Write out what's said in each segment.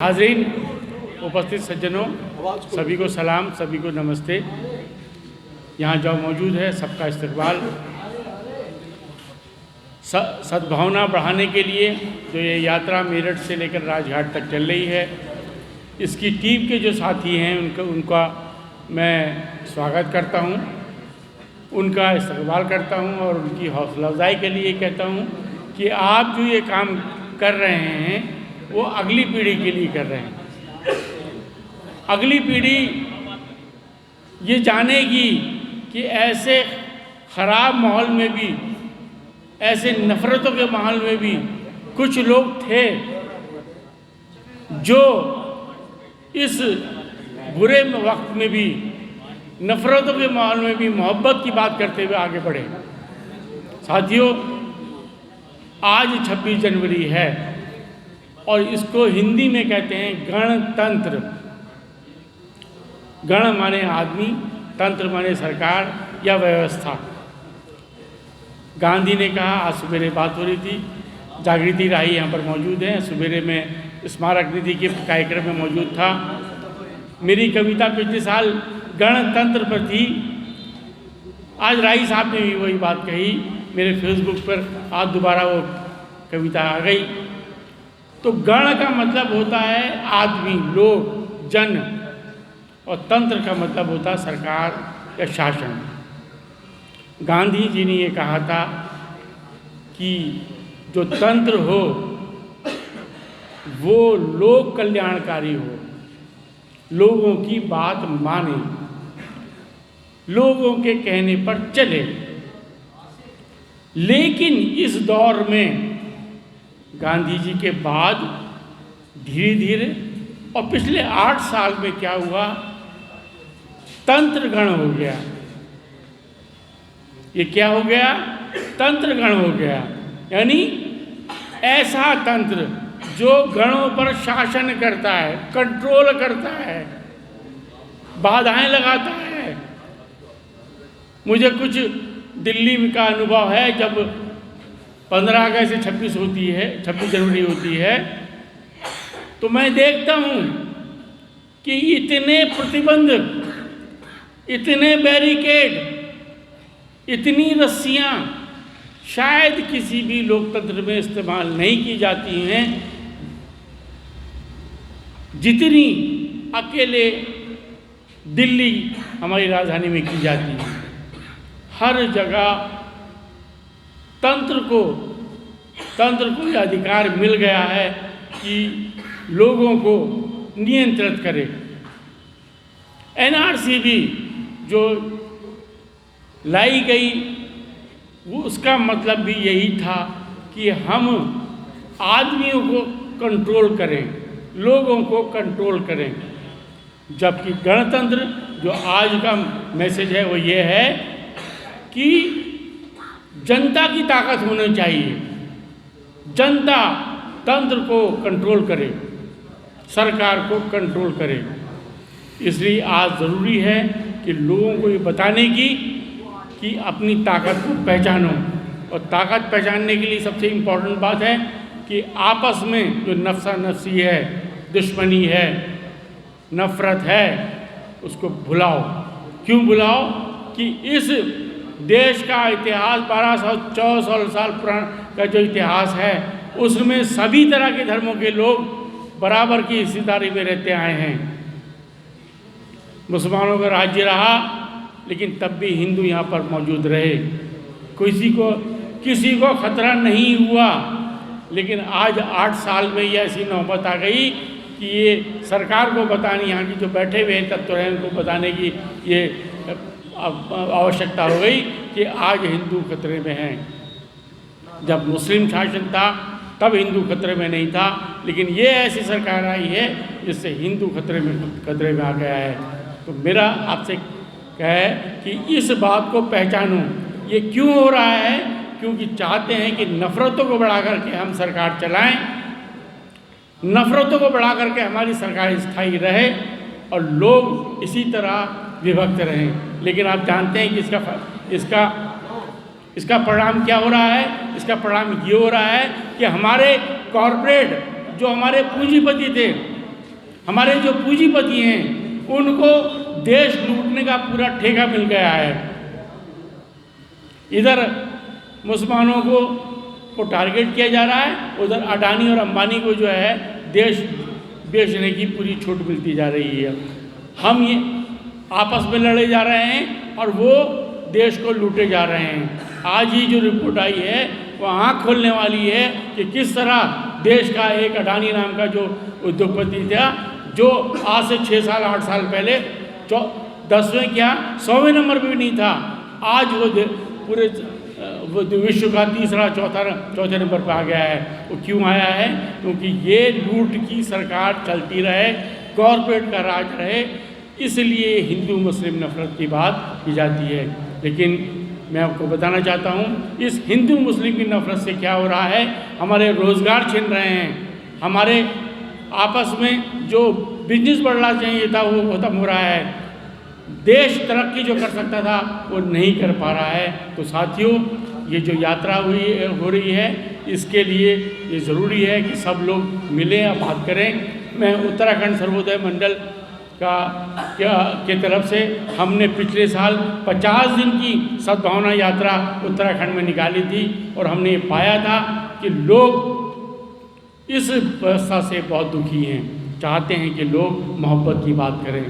हाज़रीन, उपस्थित सज्जनों, सभी को सलाम, सभी को नमस्ते। यहाँ जो मौजूद है सबका इस्तकबाल। सद्भावना बढ़ाने के लिए जो ये यात्रा मेरठ से लेकर राजघाट तक चल रही है, इसकी टीम के जो साथी हैं उनका मैं स्वागत करता हूँ, उनका इस्तकबाल करता हूँ और उनकी हौसला अफजाई के लिए कहता हूँ कि आप जो ये काम कर रहे हैं वो अगली पीढ़ी के लिए कर रहे हैं। अगली पीढ़ी ये जानेगी कि ऐसे ख़राब माहौल में भी, ऐसे नफ़रतों के माहौल में भी कुछ लोग थे जो इस बुरे वक्त में भी, नफ़रतों के माहौल में भी मोहब्बत की बात करते हुए आगे बढ़े। साथियों, आज 26 जनवरी है और इसको हिंदी में कहते हैं गणतंत्र। गण माने आदमी, तंत्र माने सरकार या व्यवस्था। गांधी ने कहा, आज सवेरे बात हो रही थी, जागृति राही यहाँ पर मौजूद हैं, सवेरे में स्मारक निधि के कार्यक्रम में मौजूद था। मेरी कविता पिछले साल गणतंत्र पर थी, आज राही साहब ने भी वही बात कही, मेरे फेसबुक पर आज दोबारा वो कविता आ गई। तो गण का मतलब होता है आदमी, लोग, जन, और तंत्र का मतलब होता है सरकार या शासन। गांधी जी ने ये कहा था कि जो तंत्र हो वो लोक कल्याणकारी हो, लोगों की बात माने, लोगों के कहने पर चले। लेकिन इस दौर में गांधी जी के बाद धीरे धीरे और पिछले 8 साल में क्या हुआ, तंत्र गण हो गया। ये क्या हो गया? तंत्र गण हो गया, यानी ऐसा तंत्र जो गणों पर शासन करता है, कंट्रोल करता है, बाधाएं लगाता है। मुझे कुछ दिल्ली का अनुभव है, जब 15 अगस्त से 26 जनवरी होती है, तो मैं देखता हूँ कि इतने प्रतिबंध, इतने बैरिकेड, इतनी रस्सियाँ शायद किसी भी लोकतंत्र में इस्तेमाल नहीं की जाती हैं जितनी अकेले दिल्ली हमारी राजधानी में की जाती है। हर जगह तंत्र को यह अधिकार मिल गया है कि लोगों को नियंत्रित करे। एनआरसी भी जो लाई गई, वो उसका मतलब भी यही था कि हम आदमियों को कंट्रोल करें, लोगों को कंट्रोल करें। जबकि गणतंत्र जो आज का मैसेज है वो ये है कि जनता की ताकत होनी चाहिए, जनता तंत्र को कंट्रोल करे, सरकार को कंट्रोल करे। इसलिए आज ज़रूरी है कि लोगों को ये बताने की कि अपनी ताकत को पहचानो। और ताकत पहचानने के लिए सबसे इम्पोर्टेंट बात है कि आपस में जो नफ्सा नफसी है, दुश्मनी है, नफ़रत है, उसको भुलाओ। क्यों भुलाओ? कि इस देश का इतिहास 1200-1400 साल पुराना का जो इतिहास है, उसमें सभी तरह के धर्मों के लोग बराबर की हिस्सेदारी में रहते आए हैं। मुसलमानों का राज्य रहा, लेकिन तब भी हिंदू यहाँ पर मौजूद रहे, किसी को खतरा नहीं हुआ। लेकिन आज 8 साल में ये ऐसी नौबत आ गई कि ये सरकार को बतानी, यहाँ की जो बैठे हुए हैं तत्व हैं उनको बताने की ये आवश्यकता हो गई कि आज हिंदू खतरे में हैं। जब मुस्लिम शासन था तब हिंदू खतरे में नहीं था, लेकिन ये ऐसी सरकार आई है जिससे हिंदू खतरे में आ गया है। तो मेरा आपसे कह है कि इस बात को पहचानो। ये क्यों हो रहा है? क्योंकि चाहते हैं कि नफ़रतों को बढ़ा करके हम सरकार चलाएं, नफ़रतों को बढ़ा करके हमारी सरकार स्थायी रहे और लोग इसी तरह विभक्त रहें। लेकिन आप जानते हैं कि इसका परिणाम क्या हो रहा है? इसका परिणाम ये हो रहा है कि हमारे कॉरपोरेट जो हमारे पूंजीपति थे हमारे जो पूंजीपति हैं उनको देश लूटने का पूरा ठेका मिल गया है। इधर मुसलमानों को टारगेट किया जा रहा है, उधर अडानी और अंबानी को जो है देश बेचने की पूरी छूट मिलती जा रही है। हम ये आपस में लड़े जा रहे हैं और वो देश को लूटे जा रहे हैं। आज ही जो रिपोर्ट आई है वो आँख खोलने वाली है कि किस तरह देश का एक अडानी नाम का जो उद्योगपति था, जो आज से 6 साल 8 साल पहले 10वें क्या 100वें नंबर पे भी नहीं था, आज वो पूरे वो विश्व का तीसरा चौथे नंबर पर आ गया है। वो क्यों आया है? क्योंकि ये लूट की सरकार चलती रहे, कॉरपोरेट का राज रहे, इसलिए हिंदू मुस्लिम नफरत की बात की जाती है। लेकिन मैं आपको बताना चाहता हूँ इस हिंदू मुस्लिम की नफरत से क्या हो रहा है, हमारे रोज़गार छिन रहे हैं, हमारे आपस में जो बिजनेस बढ़ना चाहिए था वो ख़त्म हो रहा है, देश तरक्की जो कर सकता था वो नहीं कर पा रहा है। तो साथियों, ये जो यात्रा हो रही है इसके लिए ये ज़रूरी है कि सब लोग मिलें और बात करें। मैं उत्तराखंड सर्वोदय मंडल के तरफ से हमने पिछले साल 50 दिन की सद्भावना यात्रा उत्तराखंड में निकाली थी और हमने ये पाया था कि लोग इस व्यवस्था से बहुत दुखी हैं, चाहते हैं कि लोग मोहब्बत की बात करें।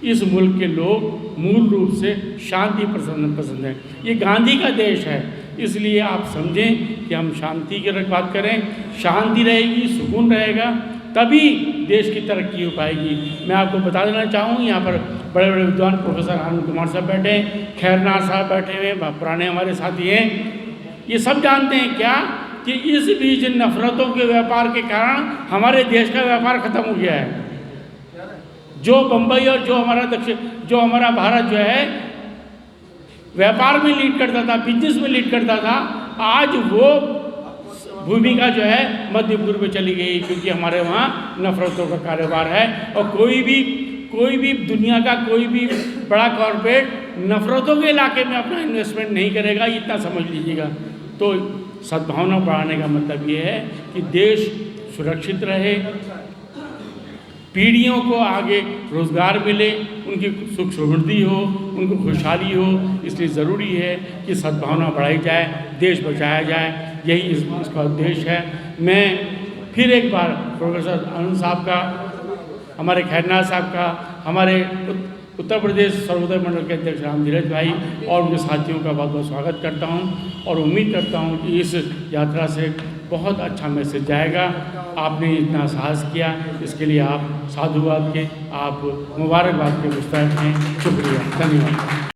इस मुल्क के लोग मूल रूप से शांति पसंद हैं। ये गांधी का देश है, इसलिए आप समझें कि हम शांति की बात करें। शांति रहेगी, सुकून रहेगा, तभी देश की तरक्की हो पाएगी। मैं आपको बता देना चाहूँ, यहाँ पर बड़े बड़े विद्वान प्रोफेसर आनंद कुमार साहब बैठे हैं, खैरनार साहब बैठे हुए, पुराने हमारे साथी हैं। ये सब जानते हैं क्या कि इस बीच नफरतों के व्यापार के कारण हमारे देश का व्यापार ख़त्म हो गया है। जो बम्बई और जो हमारा भारत जो है व्यापार में लीड करता था, बिजनेस में लीड करता था, आज वो भूमिका जो है मध्य पूर्व में चली गई, क्योंकि हमारे वहाँ नफरतों का कारोबार है। और कोई भी दुनिया का कोई भी बड़ा कॉरपोरेट नफरतों के इलाके में अपना इन्वेस्टमेंट नहीं करेगा, इतना समझ लीजिएगा। तो सद्भावना बढ़ाने का मतलब ये है कि देश सुरक्षित रहे, पीढ़ियों को आगे रोज़गार मिले, उनकी सुख समृद्धि हो, उनको खुशहाली हो। इसलिए ज़रूरी है कि सद्भावना बढ़ाई जाए, देश बचाया जाए, यही इसका उद्देश्य है। मैं फिर एक बार प्रोफेसर आनंद साहब का, हमारे खैरनार साहब का, हमारे उत्तर प्रदेश सर्वोदय मंडल के अध्यक्ष राम धीरज भाई और उनके साथियों का बहुत बहुत स्वागत करता हूं और उम्मीद करता हूं कि इस यात्रा से बहुत अच्छा मैसेज जाएगा। आपने इतना साहस किया, इसके लिए आप साधुवाद के, आप मुबारकबाद के मुस्तहक हैं। शुक्रिया, धन्यवाद।